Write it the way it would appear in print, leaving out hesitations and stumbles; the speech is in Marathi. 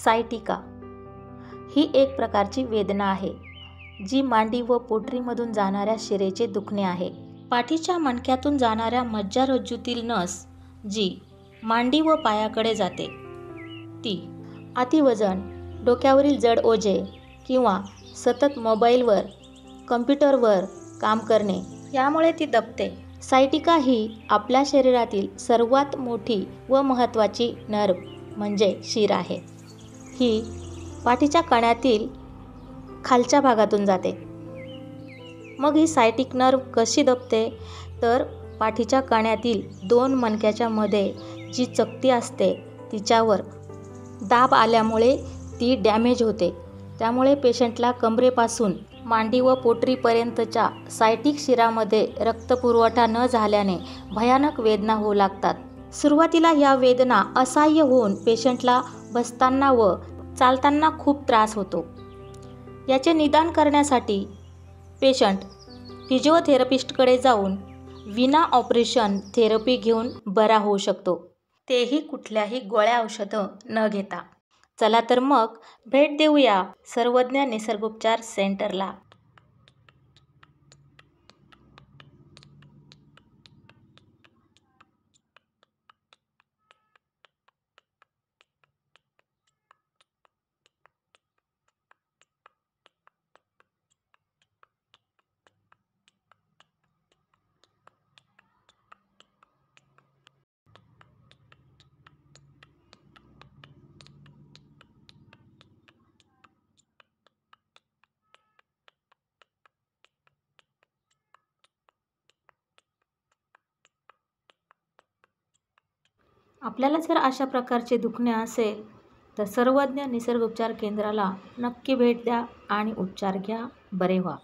सायटिका ही एक प्रकारची वेदना आहे जी मांडी व पोटरीमधून जाणाऱ्या शिरेचे दुखणे आहे. पाठीच्या मणक्यातून जाणाऱ्या मज्जारज्जूतील नस जी मांडी व पायाकडे जाते ती अतिवजन, डोक्यावरील जड ओझे किंवा सतत मोबाईलवर, कम्प्युटरवर काम करणे यामुळे ती दबते. सायटिका ही आपल्या शरीरातील सर्वात मोठी व महत्त्वाची नर्व म्हणजे शिर आहे. ही पाठीच्या कण्यातील खालच्या भागातून जाते. मग ही सायटिक नर्व कशी दबते तर पाठीच्या कण्यातील दोन मणक्याच्या मध्ये जी चकती असते तिच्यावर दाब आल्यामुळे ती डॅमेज होते. त्यामुळे पेशंटला कमरेपासून मांडी व पोटरीपर्यंतच्या सायटिक शिरामध्ये रक्तपुरवठा न झाल्याने भयानक वेदना होऊ लागतात. सुरुवातीला या वेदना असह्य होऊन पेशंटला बसताना व चालताना खूप त्रास होतो. याचे निदान करण्यासाठी पेशंट फिजिओथेरपिस्टकडे जाऊन विना ऑपरेशन थेरपी घेऊन बरा होऊ शकतो, तेही कुठल्याही गोळ्या औषधं न घेता. चला तर मग भेट देऊया सर्वज्ञ निसर्गोपचार सेंटरला. आपल्याला जर अशा प्रकारचे दुखणे असेल तर सर्वज्ञ निसर्गोपचार केंद्राला नक्की भेट द्या आणि उपचार घ्या, बरे व्हा.